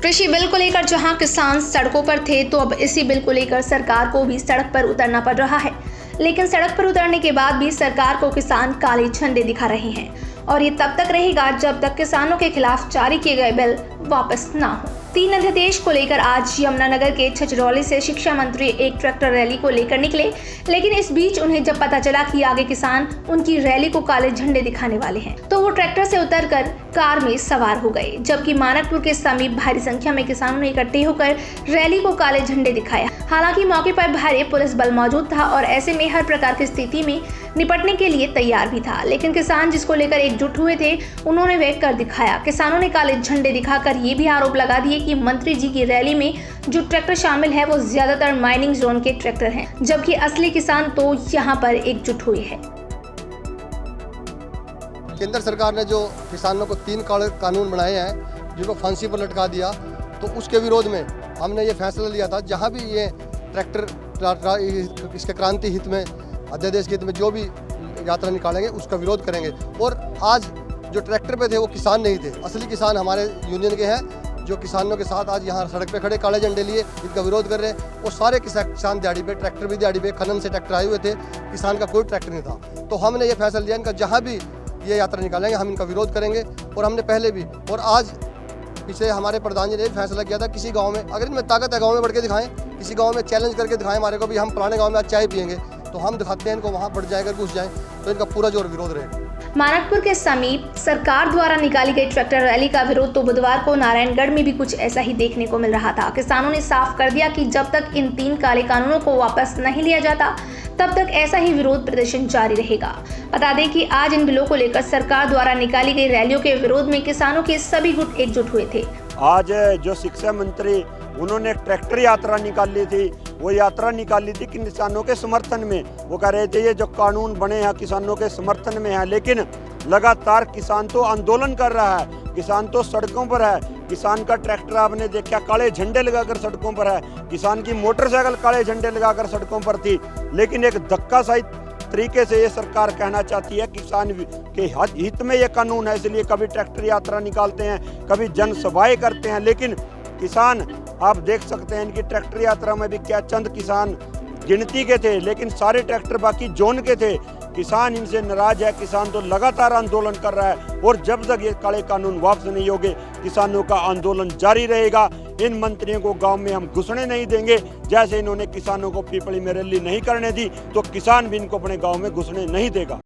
कृषि बिल को लेकर जहां किसान सड़कों पर थे, तो अब इसी बिल को लेकर सरकार को भी सड़क पर उतरना पड़ रहा है। लेकिन सड़क पर उतरने के बाद भी सरकार को किसान काले झंडे दिखा रहे हैं और ये तब तक रहेगा जब तक किसानों के खिलाफ जारी किए गए बिल वापस ना हो। 3 अध्यादेश को लेकर आज यमुनानगर के छछरौली से शिक्षा मंत्री एक ट्रैक्टर रैली को लेकर निकले, लेकिन इस बीच उन्हें जब पता चला कि आगे किसान उनकी रैली को काले झंडे दिखाने वाले हैं, तो वो ट्रैक्टर से उतरकर कार में सवार हो गए। जबकि मानकपुर के समीप भारी संख्या में किसानों ने इकट्ठे होकर रैली को काले झंडे दिखाया। हालांकि मौके पर भारी पुलिस बल मौजूद था और ऐसे में हर प्रकार की स्थिति में निपटने के लिए तैयार भी था, लेकिन किसान जिसको लेकर एकजुट हुए थे, उन्होंने वह कर दिखाया। किसानों ने काले झंडे दिखाकर ये भी आरोप लगा दिए कि मंत्री जी की रैली में जो ट्रैक्टर शामिल है वो ज्यादातर माइनिंग जोन के ट्रैक्टर हैं, जबकि असली किसान तो यहाँ पर एकजुट हुए हैं। केंद्र सरकार ने जो किसानों को 3 कानून बनाए हैं, जिनको फांसी पर लटका दिया, तो उसके विरोध में हमने ये फैसला लिया था, जहाँ भी ये ट्रैक्टर इसके क्रांति हित में, अध्यादेश के हित में जो भी यात्रा निकालेंगे उसका विरोध करेंगे। और आज जो ट्रैक्टर पे थे वो किसान नहीं थे, असली किसान हमारे यूनियन के हैं, जो किसानों के साथ आज यहाँ सड़क पे खड़े काले झंडे लिए इनका विरोध कर रहे हैं। वो सारे किसान दिहाड़ी पे, ट्रैक्टर भी दिहाड़ी पे, खनन से ट्रैक्टर आए हुए थे, किसान का कोई ट्रैक्टर नहीं था। तो हमने ये फैसला लिया, इनका जहाँ भी ये यात्रा निकालेंगे हम इनका विरोध करेंगे। और हमने पहले भी और आज पीछे हमारे प्रधान जी ने फैसला किया था, किसी गाँव में अगर इनमें ताकत है, गाँव में बढ़ के दिखाएं, किसी गाँव में चैलेंज करके दिखाएं हमारे को भी, हम पुराने गाँव में आज चाय पियेंगे, तो हम दिखाते हैं इनको, वहाँ बढ़ जाएगा, घुस जाए, तो इनका पूरा जोर विरोध रहेगा। मानकपुर के समीप सरकार द्वारा निकाली गई ट्रैक्टर रैली का विरोध तो बुधवार को नारायणगढ़ में भी कुछ ऐसा ही देखने को मिल रहा था। किसानों ने साफ कर दिया कि जब तक इन 3 काले कानूनों को वापस नहीं लिया जाता, तब तक ऐसा ही विरोध प्रदर्शन जारी रहेगा। बता दें कि आज इन बिलों को लेकर सरकार द्वारा निकाली गई रैलियों के विरोध में किसानों के सभी गुट एकजुट हुए थे। आज जो शिक्षा मंत्री उन्होंने ट्रैक्टर यात्रा निकाली थी, वो यात्रा निकाली थी किसानों के समर्थन में। वो कह रहे थे ये जो कानून बने हैं किसानों के समर्थन में है, लेकिन लगातार किसान तो आंदोलन कर रहा है, किसान तो सड़कों पर है। किसान का ट्रैक्टर आपने देखा काले झंडे लगाकर सड़कों पर है, किसान की मोटरसाइकिल काले झंडे लगाकर सड़कों पर थी। लेकिन एक धक्काशाही तरीके से ये सरकार कहना चाहती है किसान के हित में ये कानून है, इसलिए कभी ट्रैक्टर यात्रा निकालते हैं, कभी जनसभाएं करते हैं। लेकिन किसान आप देख सकते हैं इनकी ट्रैक्टर यात्रा में भी क्या चंद किसान गिनती के थे, लेकिन सारे ट्रैक्टर बाकी जोन के थे। किसान इनसे नाराज है, किसान तो लगातार आंदोलन कर रहा है और जब तक ये काले कानून वापस नहीं होंगे किसानों का आंदोलन जारी रहेगा। इन मंत्रियों को गांव में हम घुसने नहीं देंगे। जैसे इन्होंने किसानों को पीपली में रैली नहीं करने दी, तो किसान भी इनको अपने गांव में घुसने नहीं देगा।